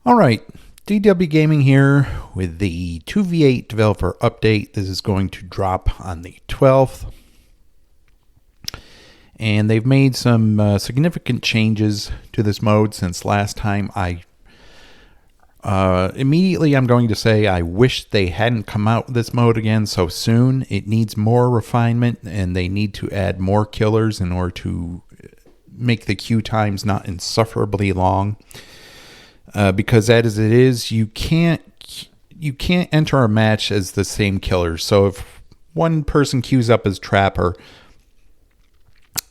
All right, DW Gaming here with the 2v8 developer update. This is going to drop on the 12th. And they've made some significant changes to this mode since last time. Immediately I'm going to say I wish they hadn't come out with this mode again so soon. It needs more refinement, and they need to add more killers in order to make the queue times not insufferably long. Because as it is, you can't enter a match as the same killer. So if one person queues up as Trapper,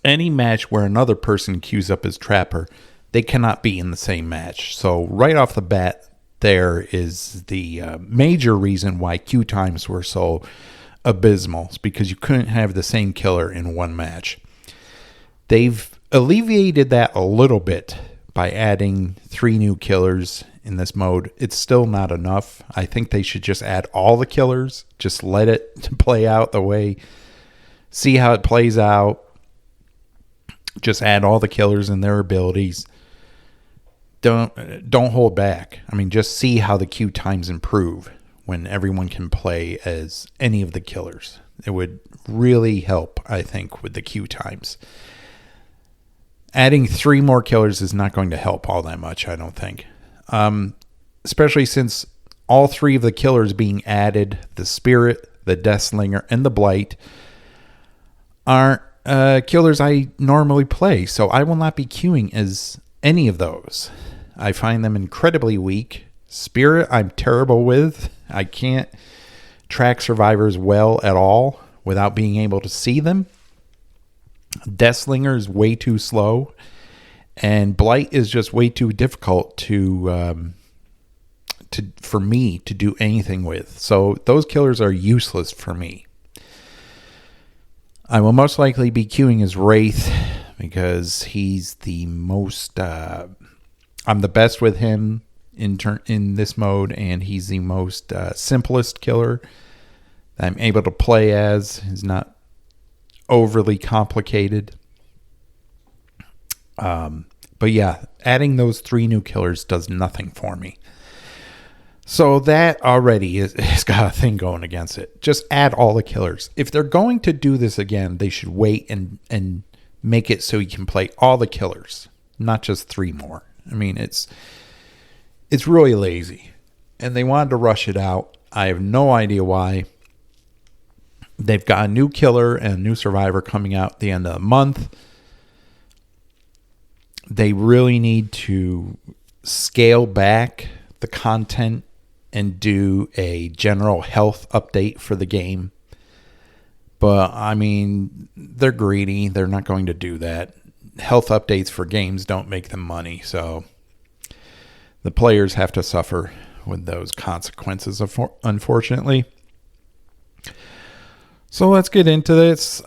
any match where another person queues up as Trapper, they cannot be in the same match. So right off the bat, there is the major reason why queue times were so abysmal. It's because you couldn't have the same killer in one match. They've alleviated that a little bit by adding 3 new killers in this mode. It's still not enough. I think they should just add all the killers. Just let it play out the way. See how it plays out. Just add all the killers and their abilities. Don't hold back. I mean, just see how the queue times improve when everyone can play as any of the killers. It would really help, I think, with the queue times. Adding 3 more killers is not going to help all that much, I don't think. Especially since all 3 of the killers being added, the Spirit, the Deathslinger, and the Blight, aren't killers I normally play. So I will not be queuing as any of those. I find them incredibly weak. Spirit, I'm terrible with. I can't track survivors well at all without being able to see them. Deathslinger is way too slow, and Blight is just way too difficult for me to do anything with. So those killers are useless for me. I will most likely be queuing as Wraith because he's the most. I'm the best with him in this mode, and he's the most simplest killer that I'm able to play as. He's not overly complicated. But yeah, adding those 3 new killers does nothing for me. So that already has got a thing going against it. Just add all the killers. If they're going to do this again, they should wait and make it so you can play all the killers, not just 3 more. I mean, it's really lazy. And they wanted to rush it out. I have no idea why. They've got a new killer and a new survivor coming out at the end of the month. They really need to scale back the content and do a general health update for the game. But, I mean, they're greedy. They're not going to do that. Health updates for games don't make them money, so the players have to suffer with those consequences, unfortunately. So let's get into this.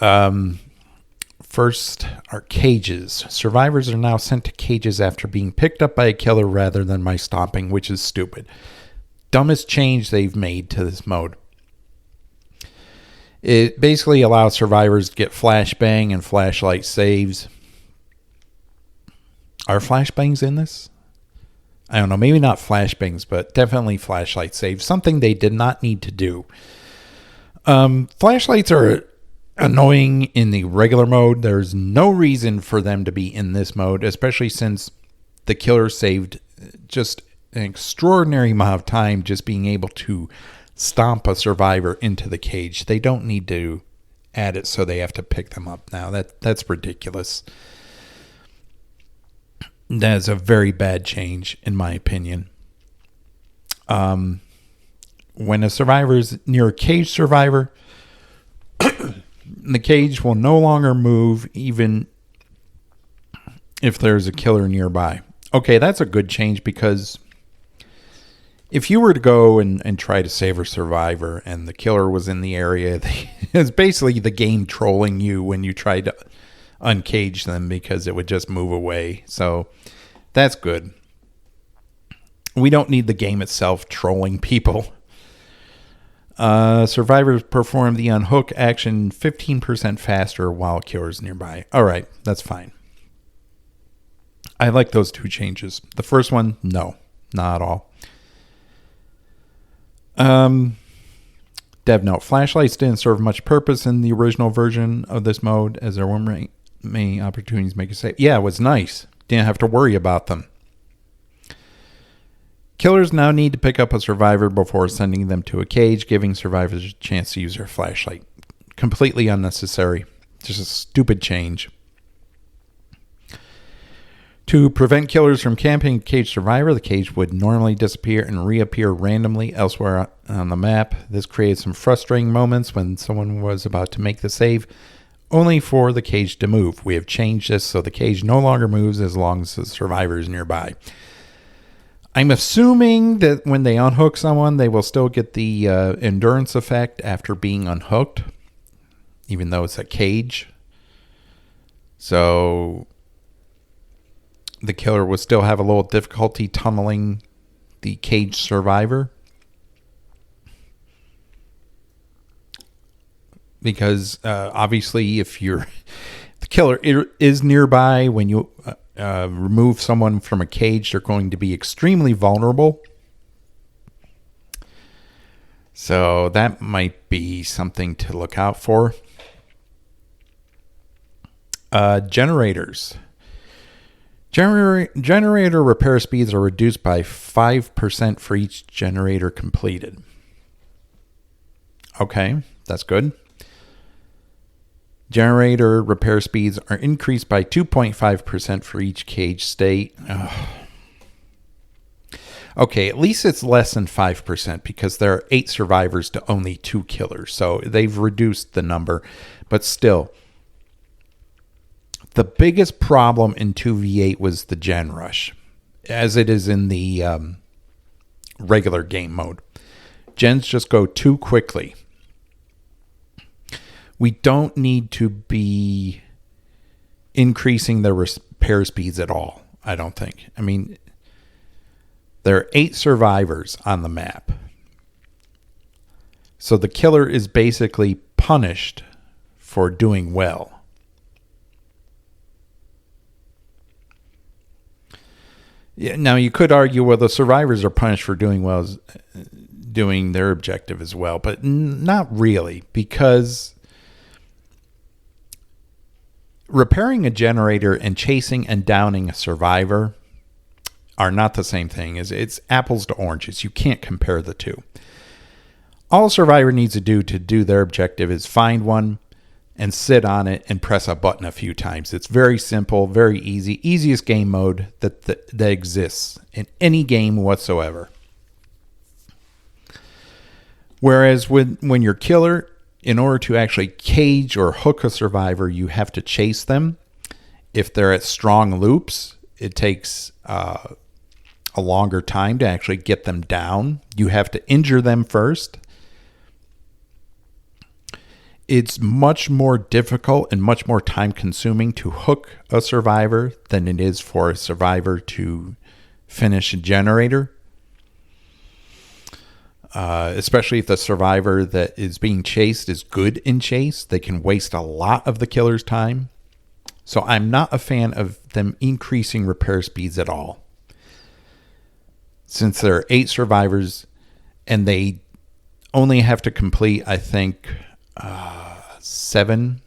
First are cages. Survivors are now sent to cages after being picked up by a killer rather than by stomping, which is stupid. Dumbest change they've made to this mode. It basically allows survivors to get flashbang and flashlight saves. Are flashbangs in this? I don't know. Maybe not flashbangs, but definitely flashlight saves. Something they did not need to do. Flashlights are annoying in the regular mode. There's no reason for them to be in this mode, especially since the killer saved just an extraordinary amount of time just being able to stomp a survivor into the cage. They don't need to add it so they have to pick them up now. That's ridiculous. That is a very bad change, in my opinion. When a survivor is near a cage survivor, the cage will no longer move even if there's a killer nearby. Okay, that's a good change, because if you were to go and try to save a survivor and the killer was in the area, it's basically the game trolling you when you try to uncage them, because it would just move away. So that's good. We don't need the game itself trolling people. Survivors perform the unhook action 15% faster while killer's nearby. All right, that's fine. I like those 2 changes. The first one, no. not at all. Dev note, flashlights didn't serve much purpose in the original version of this mode, as there weren't many opportunities to make a save. Yeah, it was nice. Didn't have to worry about them. Killers now need to pick up a survivor before sending them to a cage, giving survivors a chance to use their flashlight. Completely unnecessary. Just a stupid change. To prevent killers from camping a cage survivor, the cage would normally disappear and reappear randomly elsewhere on the map. This created some frustrating moments when someone was about to make the save, only for the cage to move. We have changed this so the cage no longer moves as long as the survivor is nearby. I'm assuming that when they unhook someone, they will still get the endurance effect after being unhooked, even though it's a cage. So the killer would still have a little difficulty tunneling the cage survivor. Because obviously if the killer is nearby, when you remove someone from a cage, they're going to be extremely vulnerable. So that might be something to look out for. Generators. Generator repair speeds are reduced by 5% for each generator completed. Okay, that's good. Generator repair speeds are increased by 2.5% for each cage state. Ugh. Okay, at least it's less than 5% because there are 8 survivors to only 2 killers. So they've reduced the number. But still, the biggest problem in 2v8 was the gen rush, as it is in the regular game mode. Gens just go too quickly. We don't need to be increasing the repair speeds at all, I don't think. I mean, there are 8 survivors on the map. So the killer is basically punished for doing well. Yeah, now you could argue, well, the survivors are punished for doing well, doing their objective as well, but not really, because repairing a generator and chasing and downing a survivor are not the same thing. It's apples to oranges. You can't compare the two. All a survivor needs to do their objective is find one and sit on it and press a button a few times. It's very simple, very easy. Easiest game mode that exists in any game whatsoever. Whereas when you're killer, in order to actually cage or hook a survivor, you have to chase them. If they're at strong loops, it takes a longer time to actually get them down. You have to injure them first. It's much more difficult and much more time consuming to hook a survivor than it is for a survivor to finish a generator. Especially if the survivor that is being chased is good in chase. They can waste a lot of the killer's time. So I'm not a fan of them increasing repair speeds at all. Since there are 8 survivors and they only have to complete, I think, 7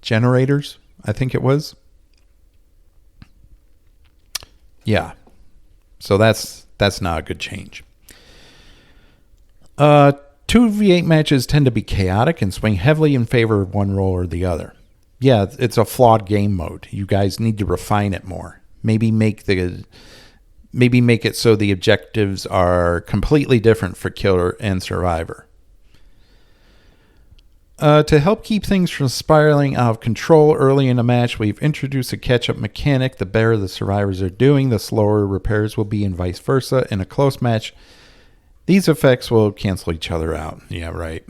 generators, I think it was. Yeah. So that's not a good change. 2v8 matches tend to be chaotic and swing heavily in favor of one role or the other. Yeah, it's a flawed game mode. You guys need to refine it more. Maybe make it so the objectives are completely different for killer and survivor. To help keep things from spiraling out of control early in a match, we've introduced a catch-up mechanic. The better the survivors are doing, the slower repairs will be, and vice versa. In a close match, these effects will cancel each other out. Yeah, right.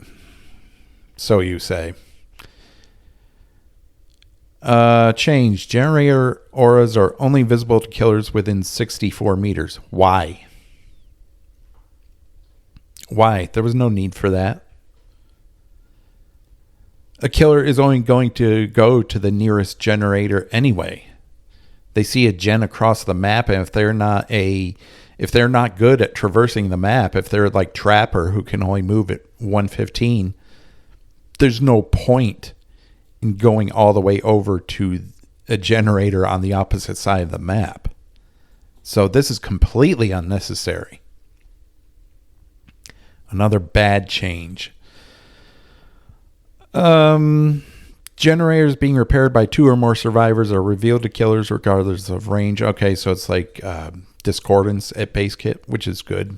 So you say. Change. Generator auras are only visible to killers within 64 meters. Why? Why? There was no need for that. A killer is only going to go to the nearest generator anyway. they see a gen across the map, and if they're not good at traversing the map, if they're like Trapper who can only move at 115, there's no point in going all the way over to a generator on the opposite side of the map. So this is completely unnecessary. Another bad change. Generators being repaired by 2 or more survivors are revealed to killers regardless of range. Okay, so it's like discordance at base kit, which is good.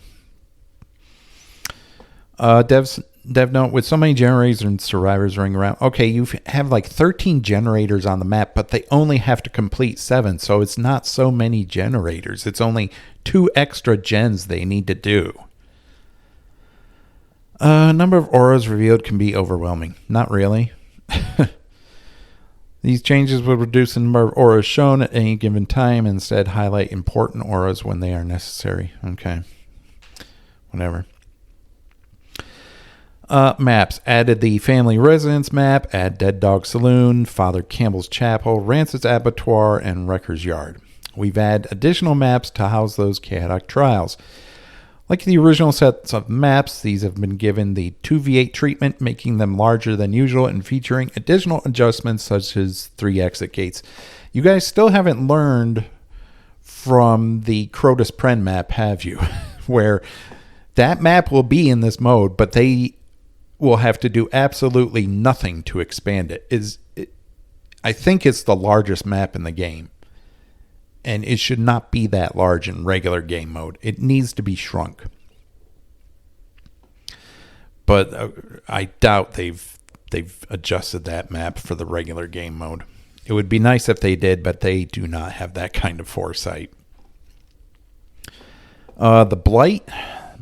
Dev note, with so many generators and survivors running around. Okay, you have like 13 generators on the map, but they only have to complete 7, so it's not so many generators. It's only 2 extra gens they need to do. Number of auras revealed can be overwhelming. Not really. These changes will reduce the number of auras shown at any given time and instead highlight important auras when they are necessary. Okay. Whatever. Maps. Added the Family Residence map, add Dead Dog Saloon, Father Campbell's Chapel, Rancid's Abattoir, and Wrecker's Yard. We've added additional maps to house those chaotic trials. Like the original sets of maps, these have been given the 2v8 treatment, making them larger than usual and featuring additional adjustments such as 3 exit gates. You guys still haven't learned from the Crotus Pren map, have you? Where that map will be in this mode, but they will have to do absolutely nothing to expand it. I think it's the largest map in the game. And it should not be that large in regular game mode. It needs to be shrunk. But I doubt they've adjusted that map for the regular game mode. It would be nice if they did, but they do not have that kind of foresight. The Blight.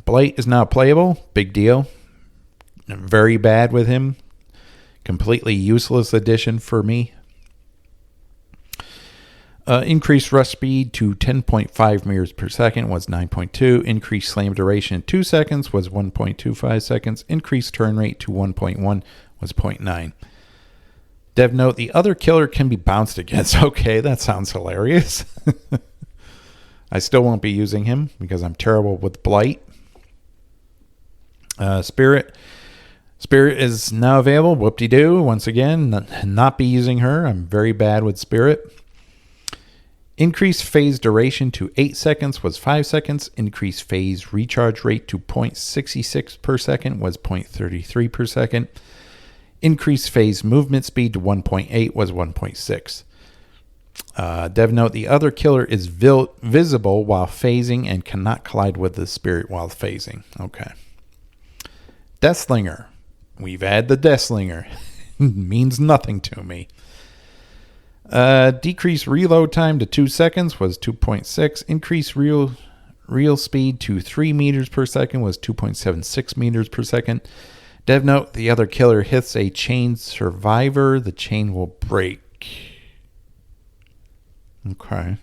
Blight is now playable. Big deal. Very bad with him. Completely useless addition for me. Increased rush speed to 10.5 meters per second was 9.2. Increased slam duration 2 seconds was 1.25 seconds. Increased turn rate to 1.1 was 0.9. Dev note, the other killer can be bounced against. Okay, that sounds hilarious. I still won't be using him because I'm terrible with Blight. Spirit. Spirit is now available. Whoop-de-doo. Once again, not be using her. I'm very bad with Spirit. Increased phase duration to 8 seconds was 5 seconds. Increased phase recharge rate to 0.66 per second was 0.33 per second. Increased phase movement speed to 1.8 was 1.6. Dev note, the other killer is visible while phasing and cannot collide with the spirit while phasing. Okay. Deathslinger. We've added the Deathslinger. Means nothing to me. Decreased reload time to 2 seconds was 2.6. Increased real speed to 3 meters per second was 2.76 meters per second. Dev note, the other killer hits a chained survivor. The chain will break. Okay.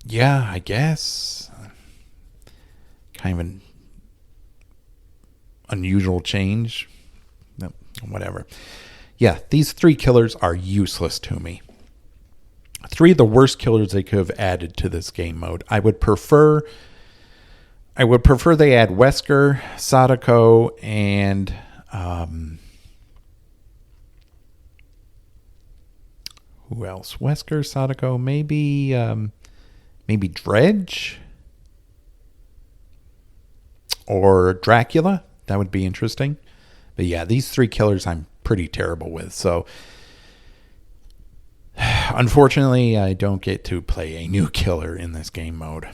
Yeah, I guess. Kind of an unusual change. No, whatever. Yeah, these 3 killers are useless to me. 3 of the worst killers they could have added to this game mode. I would prefer they add Wesker, Sadako, and who else? Wesker, Sadako, maybe Dredge or Dracula. That would be interesting. But yeah, these 3 killers I'm pretty terrible with. So unfortunately, I don't get to play a new killer in this game mode.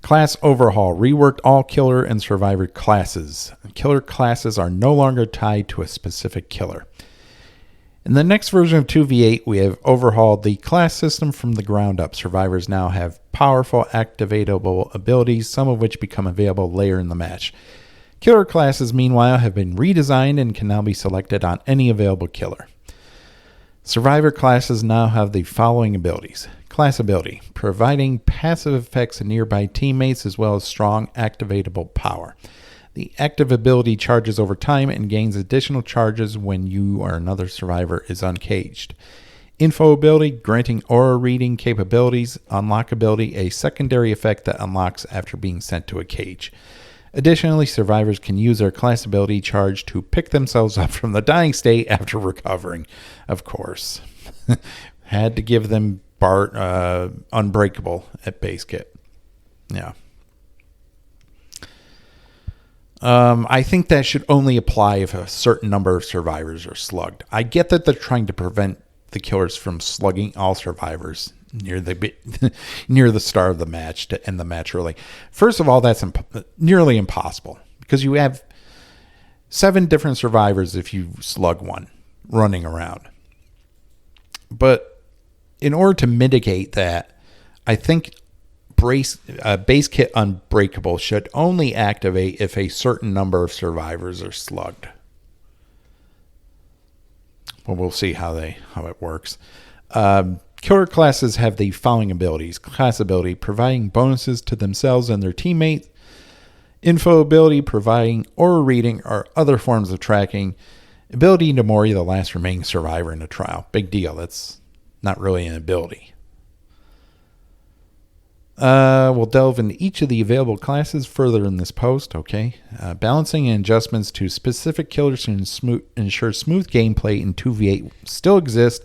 Class overhaul. Reworked all killer and survivor classes. Killer classes are no longer tied to a specific killer. In the next version of 2v8, we have overhauled the class system from the ground up. Survivors now have powerful activatable abilities, some of which become available later in the match. Killer classes, meanwhile, have been redesigned and can now be selected on any available killer. Survivor classes now have the following abilities. Class ability, providing passive effects to nearby teammates as well as strong activatable power. The active ability charges over time and gains additional charges when you or another survivor is uncaged. Info ability, granting aura reading capabilities. Unlock ability, a secondary effect that unlocks after being sent to a cage. Additionally, survivors can use their class ability charge to pick themselves up from the dying state after recovering. Of course. Had to give them Bart Unbreakable at base kit. Yeah. I think that should only apply if a certain number of survivors are slugged. I get that they're trying to prevent the killers from slugging all survivors near the start of the match to end the match early. First of all, that's nearly impossible because you have 7 different survivors if you slug one running around. But in order to mitigate that, I think base kit Unbreakable should only activate if a certain number of survivors are slugged. Well, we'll see how it works. Killer classes have the following abilities. Class ability, providing bonuses to themselves and their teammates. Info ability, providing aura reading or other forms of tracking. Ability to Mori, the last remaining survivor in a trial. Big deal. That's not really an ability. We'll delve into each of the available classes further in this post, okay? Balancing and adjustments to specific killers to ensure smooth gameplay in 2v8 still exist,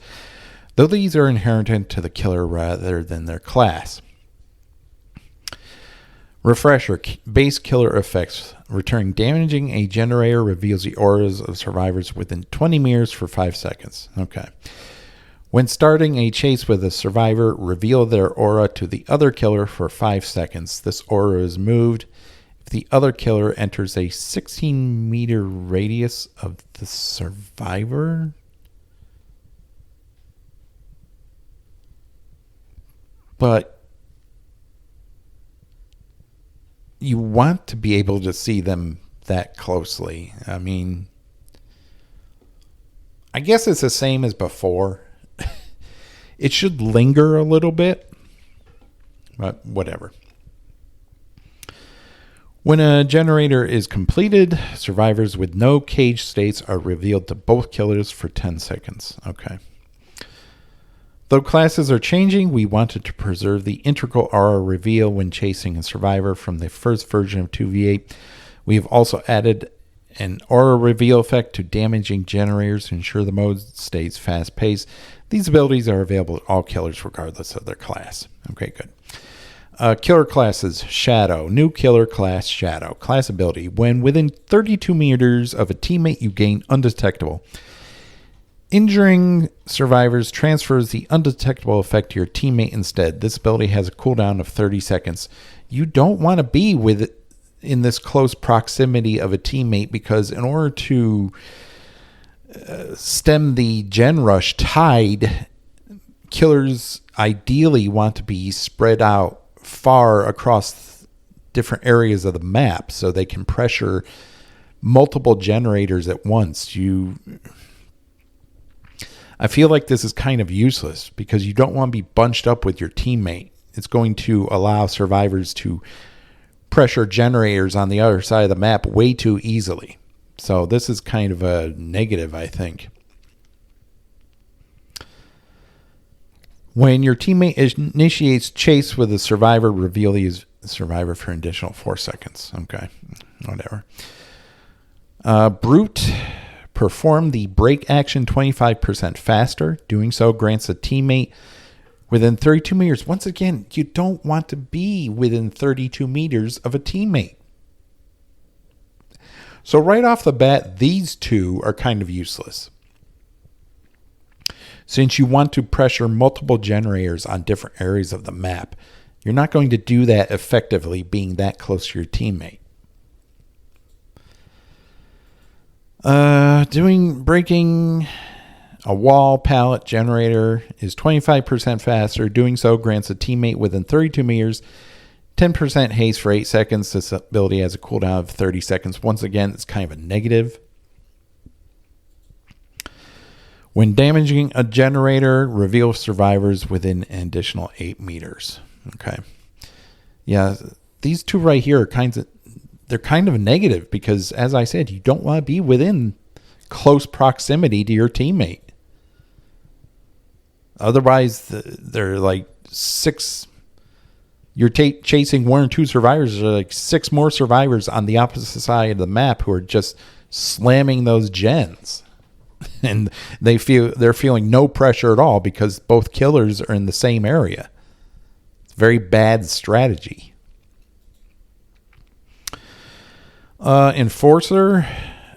though these are inherent to the killer rather than their class. Refresher, base killer effects. Returning damaging a generator reveals the auras of survivors within 20 meters for 5 seconds. Okay. When starting a chase with a survivor, reveal their aura to the other killer for 5 seconds. This aura is moved if the other killer enters a 16-meter radius of the survivor. But you want to be able to see them that closely. I mean, I guess it's the same as before. It should linger a little bit, but whatever. When a generator is completed, survivors with no cage states are revealed to both killers for 10 seconds. Okay. Though classes are changing, we wanted to preserve the integral aura reveal when chasing a survivor from the first version of 2v8. We have also added an aura reveal effect to damaging generators to ensure the mode stays fast-paced. These abilities are available to all killers regardless of their class. Okay, good. Killer classes, Shadow. New killer class, Shadow. Class ability. When within 32 meters of a teammate, you gain Undetectable. Injuring survivors transfers the Undetectable effect to your teammate instead. This ability has a cooldown of 30 seconds. You don't want to be in this close proximity of a teammate because in order to stem the gen rush tide, killers ideally want to be spread out far across different areas of the map so they can pressure multiple generators at once. I feel like this is kind of useless because you don't want to be bunched up with your teammate. It's going to allow survivors to pressure generators on the other side of the map way too easily. So this is kind of a negative, I think. When your teammate initiates chase with a survivor, reveal the survivor for an additional 4 seconds. Okay, whatever. Brute, perform the break action 25% faster. Doing so grants a teammate within 32 meters. Once again, you don't want to be within 32 meters of a teammate. So right off the bat, these two are kind of useless. Since you want to pressure multiple generators on different areas of the map, you're not going to do that effectively being that close to your teammate. Breaking a wall pallet generator is 25% faster. Doing so grants a teammate within 32 meters 10% haste for 8 seconds. This ability has a cooldown of 30 seconds. Once again, it's kind of a negative. When damaging a generator, reveal survivors within an additional 8 meters. Okay. Yeah, these two right here are they're kind of negative because, as I said, you don't want to be within close proximity to your teammate. Otherwise, they're like six. You're chasing one or two survivors. There are like six more survivors on the opposite side of the map who are just slamming those gens, and they're feeling no pressure at all because both killers are in the same area. It's very bad strategy. Enforcer,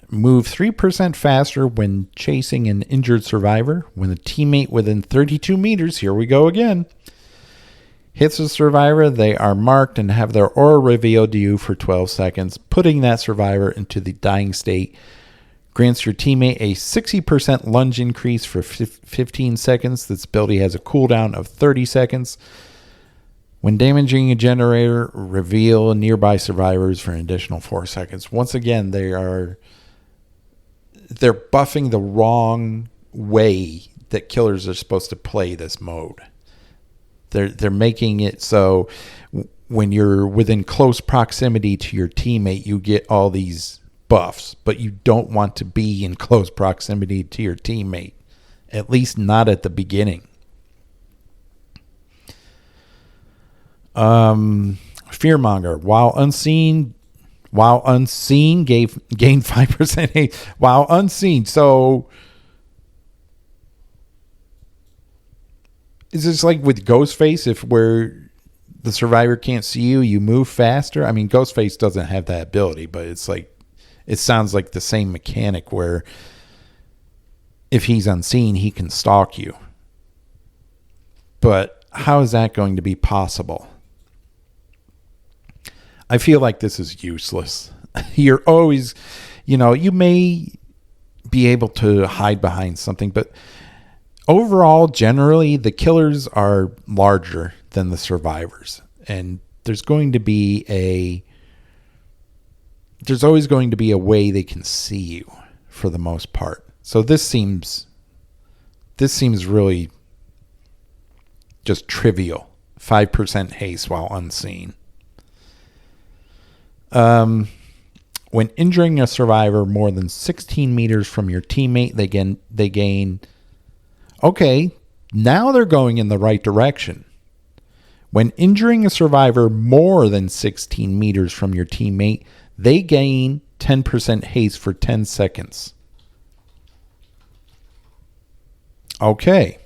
move 3% faster when chasing an injured survivor. When a teammate within 32 meters, here we go again, hits a survivor, they are marked and have their aura revealed to you for 12 seconds. Putting that survivor into the dying state grants your teammate a 60% lunge increase for 15 seconds. This ability has a cooldown of 30 seconds. When damaging a generator, reveal nearby survivors for an additional 4 seconds. Once again, they're buffing the wrong way that killers are supposed to play this mode. They're making it so when you're within close proximity to your teammate, you get all these buffs, but you don't want to be in close proximity to your teammate, at least not at the beginning. Fearmonger, while unseen, gain 5% while unseen. So is this like with Ghostface? If where the survivor can't see you, you move faster? I mean, Ghostface doesn't have that ability, but it's like, it sounds like the same mechanic where if he's unseen, he can stalk you. But how is that going to be possible? I feel like this is useless. You're always, you may be able to hide behind something, but overall, generally, the killers are larger than the survivors. And there's always going to be a way they can see you for the most part. So this seems really just trivial. 5% haste while unseen. When injuring a survivor more than 16 meters from your teammate, they gain. Okay, now they're going in the right direction. When injuring a survivor more than 16 meters from your teammate, they gain 10% haste for 10 seconds. Okay.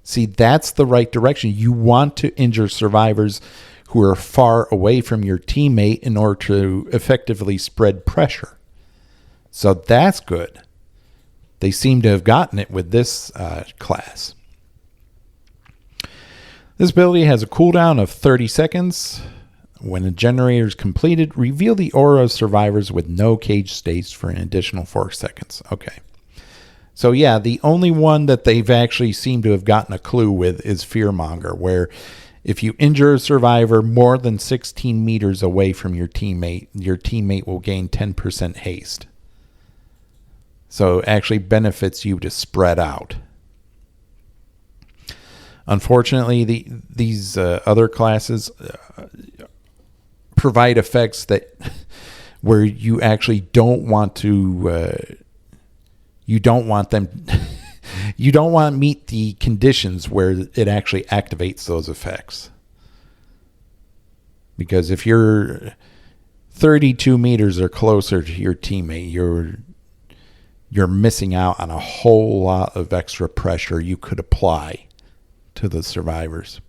See, that's the right direction. You want to injure survivors who are far away from your teammate in order to effectively spread pressure. So that's good. They seem to have gotten it with this class. This ability has a cooldown of 30 seconds. When a generator is completed, reveal the aura of survivors with no cage states for an additional 4 seconds. Okay. So yeah, the only one that they've actually seemed to have gotten a clue with is Fearmonger, where if you injure a survivor more than 16 meters away from your teammate will gain 10% haste. So it actually benefits you to spread out. Unfortunately, these other classes provide effects that where you actually don't want to. You don't want them. You don't want to meet the conditions where it actually activates those effects. Because if you're 32 meters or closer to your teammate, you're missing out on a whole lot of extra pressure you could apply to the survivors.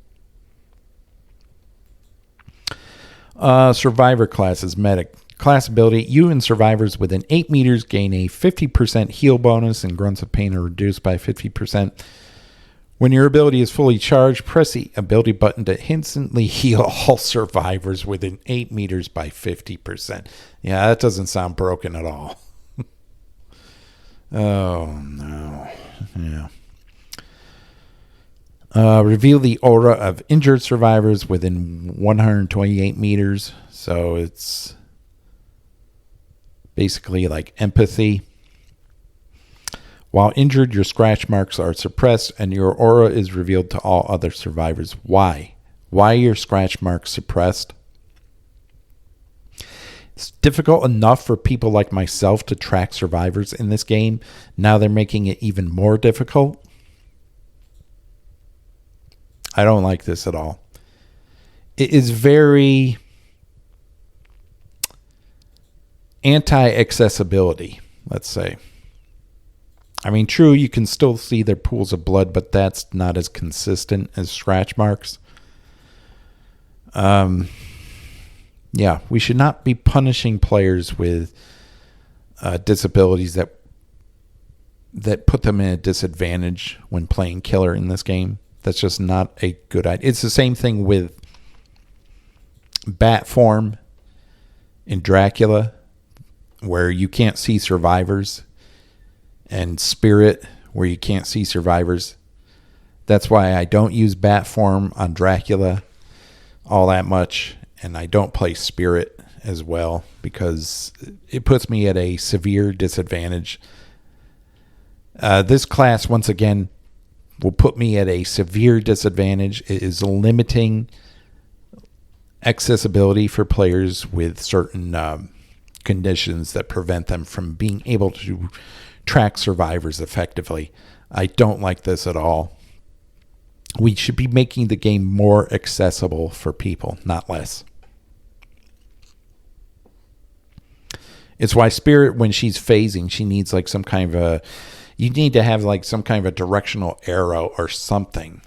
Survivor classes, medic. Class ability, you and survivors within 8 meters gain a 50% heal bonus and grunts of pain are reduced by 50%. When your ability is fully charged, press the ability button to instantly heal all survivors within 8 meters by 50%. Yeah, that doesn't sound broken at all. Oh, no. Yeah. Reveal the aura of injured survivors within 128 meters. So it's basically like empathy. While injured, your scratch marks are suppressed and your aura is revealed to all other survivors. Why? Why are your scratch marks suppressed? It's difficult enough for people like myself to track survivors in this game. Now they're making it even more difficult. I don't like this at all. It is very anti-accessibility, let's say. I mean, true, you can still see their pools of blood, but that's not as consistent as scratch marks. Yeah, we should not be punishing players with disabilities that put them in a disadvantage when playing killer in this game. That's just not a good idea. It's the same thing with bat form in Dracula, where you can't see survivors, and spirit, where you can't see survivors. That's why I don't use bat form on Dracula all that much, and I don't play spirit as well, because it puts me at a severe disadvantage. This class, once again, will put me at a severe disadvantage. It is limiting accessibility for players with certain conditions that prevent them from being able to track survivors effectively. I don't like this at all. We should be making the game more accessible for people, not less. It's why Spirit, when she's phasing, she needs like some kind of a... You need to have like some kind of a directional arrow or something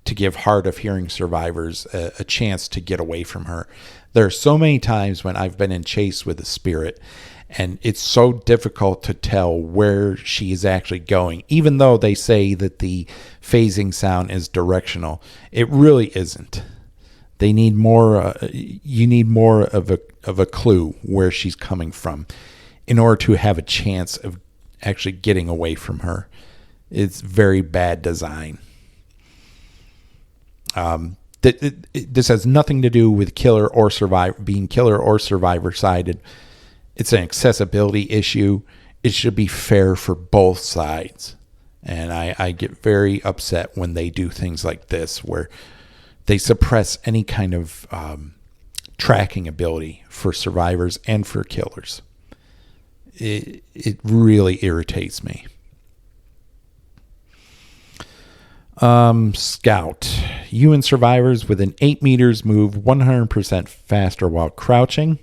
to give hard of hearing survivors a chance to get away from her. There are so many times when I've been in chase with a Spirit, and it's so difficult to tell where she is actually going, even though they say that the phasing sound is directional. It really isn't. They need more. You need more of a clue where she's coming from in order to have a chance of actually getting away from her. It's very bad design. This has nothing to do with killer or survivor, being killer or survivor sided. It's an accessibility issue. It should be fair for both sides. And I get very upset when they do things like this, where they suppress any kind of tracking ability for survivors and for killers. It really irritates me. Scout. You and survivors within 8 meters move 100% faster while crouching.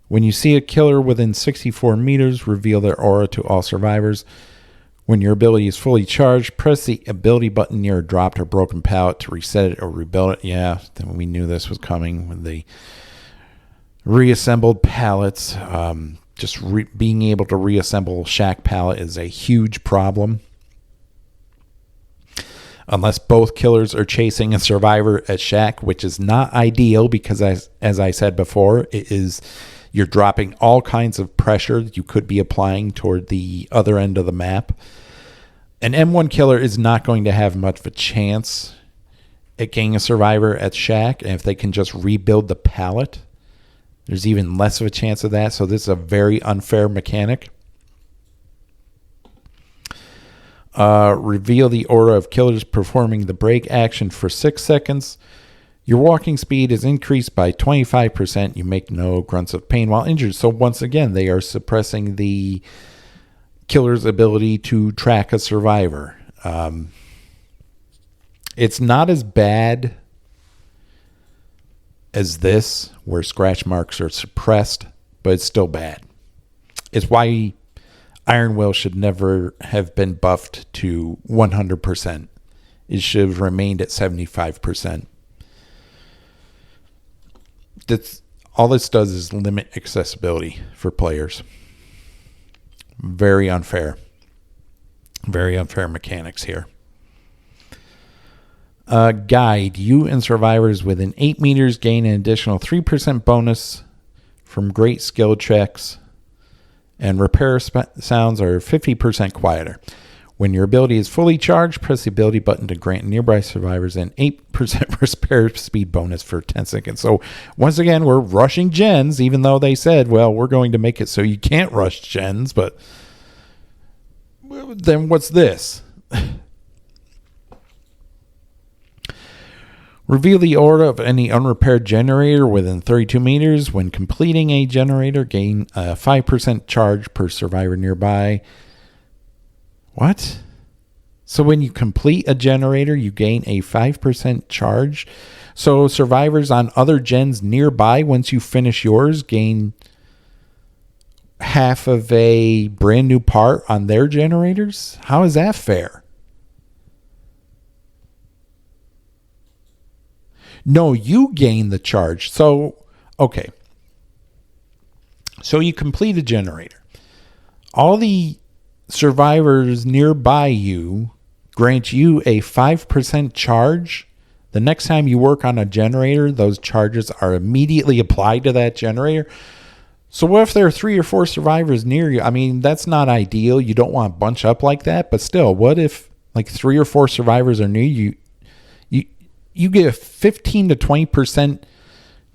When you see a killer within 64 meters, reveal their aura to all survivors. When your ability is fully charged, press the ability button near a dropped or broken pallet to reset it or rebuild it. Yeah, then we knew this was coming with the reassembled pallets. Being able to reassemble Shack pallet is a huge problem. Unless both killers are chasing a survivor at Shack, which is not ideal because, as I said before, you're dropping all kinds of pressure that you could be applying toward the other end of the map. An M1 killer is not going to have much of a chance at getting a survivor at Shack, and if they can just rebuild the pallet, there's even less of a chance of that. So this is a very unfair mechanic. Reveal the aura of killers performing the break action for 6 seconds. Your walking speed is increased by 25%. You make no grunts of pain while injured. So once again, they are suppressing the killer's ability to track a survivor. It's not as bad as this, where scratch marks are suppressed, but it's still bad. It's why Iron Will should never have been buffed to 100%. It should have remained at 75%. All this does is limit accessibility for players. Very unfair. Very unfair mechanics here. Guide. You and survivors within 8 meters gain an additional 3% bonus from great skill checks, and repair sounds are 50% quieter. When your ability is fully charged, press the ability button to grant nearby survivors an 8% repair speed bonus for 10 seconds. So once again, we're rushing gens, even though they said, well, we're going to make it so you can't rush gens, but then what's this? Reveal the order of any unrepaired generator within 32 meters. When completing a generator, gain a 5% charge per survivor nearby. What? So when you complete a generator, you gain a 5% charge. So survivors on other gens nearby, once you finish yours, gain half of a brand new part on their generators? How is that fair? No, you gain the charge. So, okay. So you complete a generator. All the survivors nearby you grant you a 5% charge. The next time you work on a generator, those charges are immediately applied to that generator. So what if there are 3 or 4 survivors near you? I mean, that's not ideal. You don't want to bunch up like that. But still, what if like 3 or 4 survivors are near you? You get a 15 to 20%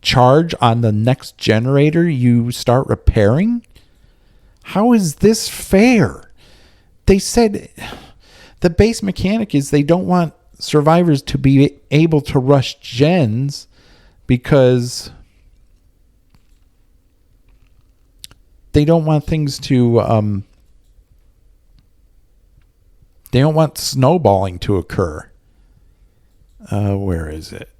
charge on the next generator you start repairing? How is this fair? They said the base mechanic is they don't want survivors to be able to rush gens because they don't want things to they don't want snowballing to occur. Where is it?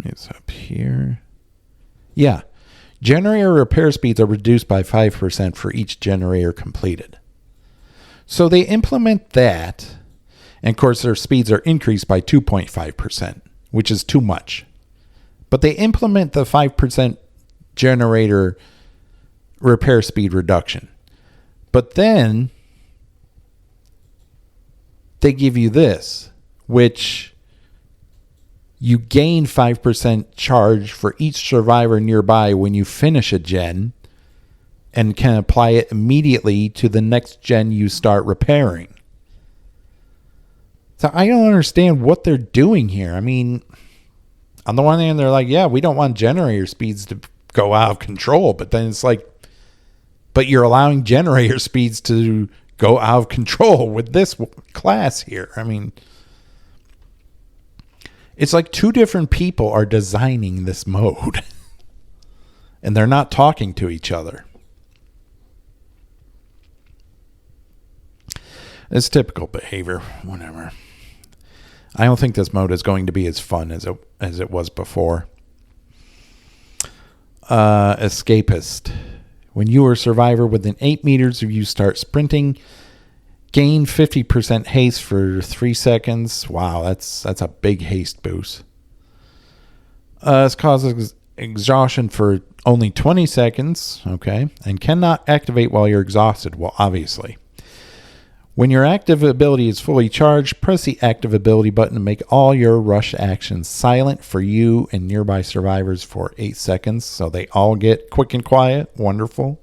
It's up here. Yeah. Generator repair speeds are reduced by 5% for each generator completed. So they implement that, and of course their speeds are increased by 2.5%, which is too much. But they implement the 5% generator repair speed reduction. But then they give you this, which you gain 5% charge for each survivor nearby when you finish a gen and can apply it immediately to the next gen you start repairing. So I don't understand what they're doing here. I mean, on the one hand, they're like, yeah, we don't want generator speeds to go out of control. But then it's like, but you're allowing generator speeds to go out of control with this class here. I mean, it's like 2 different people are designing this mode. And they're not talking to each other. It's typical behavior, whatever. I don't think this mode is going to be as fun as it was before. Escapist. When you are a survivor within 8 meters of you start sprinting, gain 50% haste for 3 seconds. Wow, that's a big haste boost. It causes exhaustion for only 20 seconds, okay, and cannot activate while you're exhausted. Well, obviously. When your active ability is fully charged, press the active ability button to make all your rush actions silent for you and nearby survivors for 8 seconds. So they all get quick and quiet. Wonderful.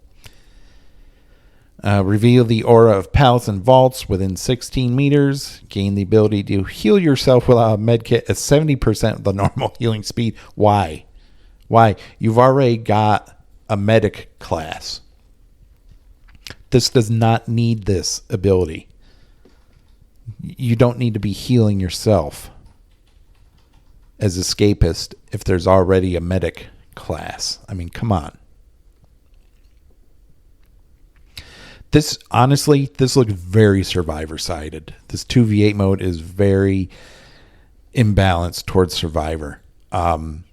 Reveal the aura of pallets and vaults within 16 meters. Gain the ability to heal yourself without a medkit at 70% of the normal healing speed. Why? You've already got a medic class. This does not need this ability. You don't need to be healing yourself as escapist if there's already a medic class. I mean, come on. This looks very survivor-sided. This 2v8 mode is very imbalanced towards survivor. And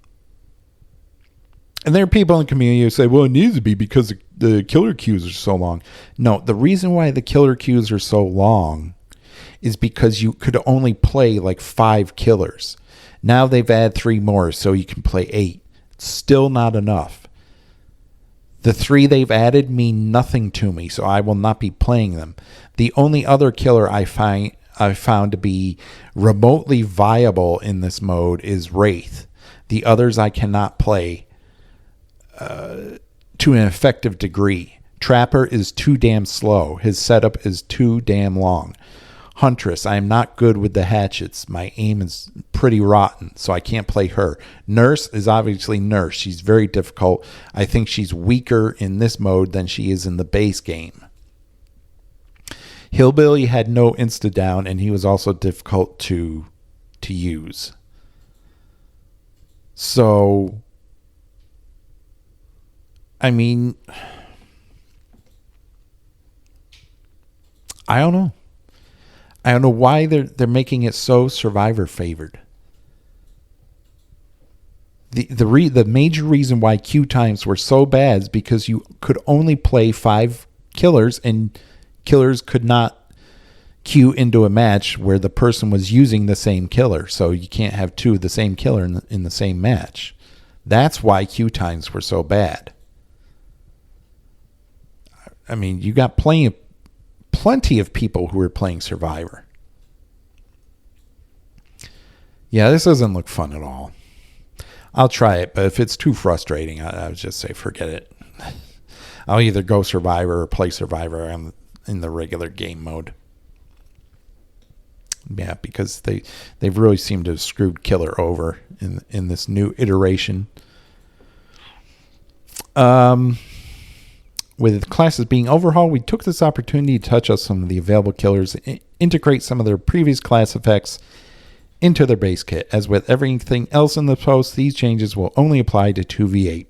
there are people in the community who say, well, it needs to be because the killer queues are so long. No, the reason why the killer queues are so long is because you could only play like 5 killers. Now they've added 3 more, so you can play 8. It's still not enough. The 3 they've added mean nothing to me, so I will not be playing them. The only other killer I found to be remotely viable in this mode is Wraith. The others I cannot play to an effective degree. Trapper is too damn slow. His setup is too damn long. Huntress, I am not good with the hatchets. My aim is pretty rotten, so I can't play her. Nurse is obviously Nurse. She's very difficult. I think she's weaker in this mode than she is in the base game. Hillbilly had no insta-down, and he was also difficult to use. So, I mean, I don't know. I don't know why they're making it so Survivor favored. The major reason why queue times were so bad is because you could only play 5 killers, and killers could not queue into a match where the person was using the same killer. So you can't have 2 of the same killer in the same match. That's why queue times were so bad. I mean, you got plenty of people who are playing Survivor. Yeah, this doesn't look fun at all. I'll try it, but if it's too frustrating, I would just say forget it. I'll either go Survivor or play Survivor in the regular game mode. Yeah, because they've really seemed to have screwed Killer over in this new iteration. With classes being overhauled, we took this opportunity to touch on some of the available killers, integrate some of their previous class effects into their base kit. As with everything else in the post, these changes will only apply to 2v8.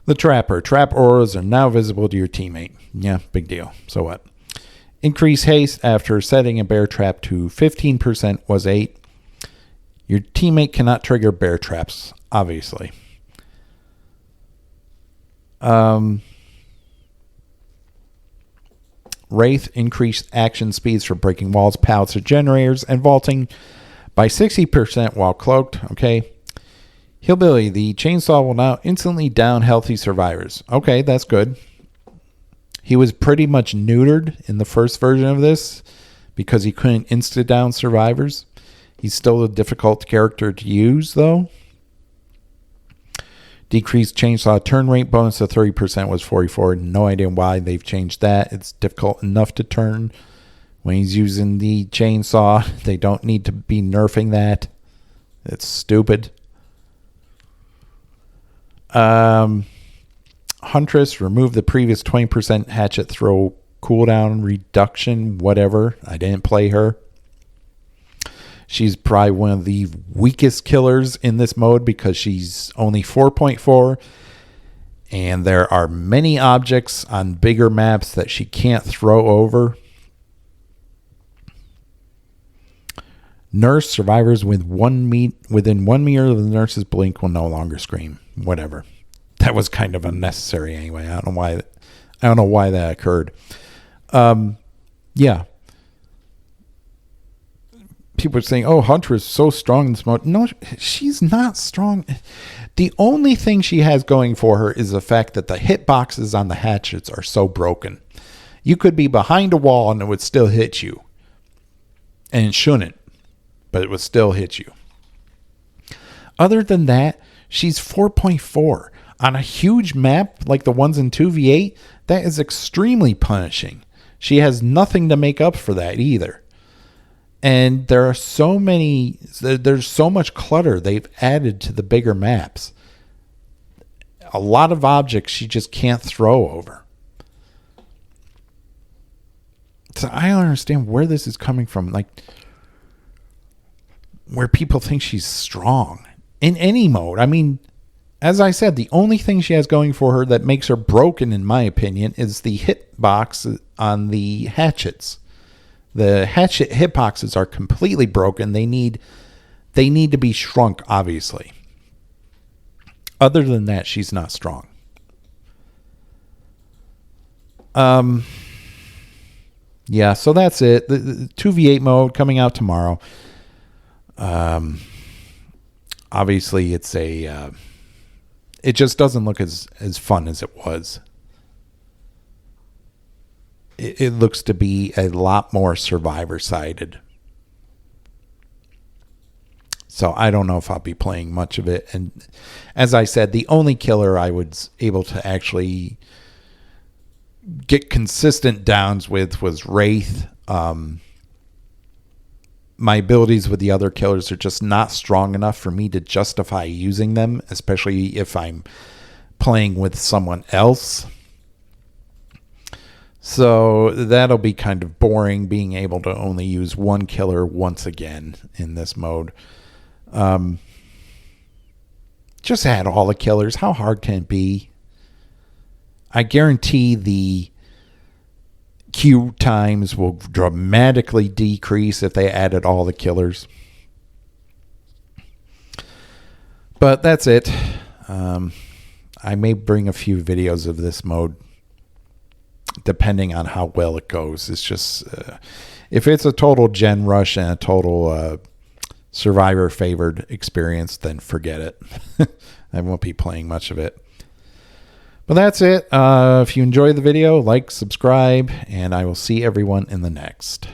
The Trapper. Trap auras are now visible to your teammate. Yeah, big deal. So what? Increase haste after setting a bear trap to 15% was 8. Your teammate cannot trigger bear traps, obviously. Wraith increased action speeds for breaking walls, pallets, or generators, and vaulting by 60% while cloaked. Okay. Hillbilly, the chainsaw will now instantly down healthy survivors. Okay, that's good. He was pretty much neutered in the first version of this because he couldn't insta-down survivors. He's still a difficult character to use, though. Decreased chainsaw turn rate bonus to 30% was 44. No idea why they've changed that. It's difficult enough to turn when he's using the chainsaw. They don't need to be nerfing that. It's stupid. Huntress, remove the previous 20% hatchet throw cooldown reduction, whatever. I didn't play her. She's probably one of the weakest killers in this mode because she's only 4.4. And there are many objects on bigger maps that she can't throw over. Nurse, survivors within 1 meter of the nurse's blink will no longer scream. Whatever. That was kind of unnecessary anyway. I don't know why that occurred. Yeah. People are saying, oh, Hunter is so strong in this mode. No, she's not strong. The only thing she has going for her is the fact that the hitboxes on the hatchets are so broken. You could be behind a wall and it would still hit you. And it shouldn't, but it would still hit you. Other than that, she's 4.4. On a huge map like the ones in 2v8, that is extremely punishing. She has nothing to make up for that either. And there's so much clutter they've added to the bigger maps. A lot of objects she just can't throw over. So I don't understand where this is coming from. Like, where people think she's strong in any mode. I mean, as I said, the only thing she has going for her that makes her broken, in my opinion, is the hitbox on the hatchets. The hatchet hitboxes are completely broken. They need to be shrunk, obviously. Other than that, she's not strong. Yeah, so that's it. The 2v8 mode coming out tomorrow. Obviously, it's it just doesn't look as fun as it was. It looks to be a lot more survivor-sided. So I don't know if I'll be playing much of it. And as I said, the only killer I was able to actually get consistent downs with was Wraith. My abilities with the other killers are just not strong enough for me to justify using them, especially if I'm playing with someone else. So that'll be kind of boring, being able to only use one killer once again in this mode. Just add all the killers. How hard can it be? I guarantee the queue times will dramatically decrease if they added all the killers. But that's it. I may bring a few videos of this mode depending on how well it goes. It's just if it's a total gen rush and a total survivor favored experience, then forget it. I won't be playing much of it. But that's it. If you enjoyed the video, like, subscribe, and I will see everyone in the next.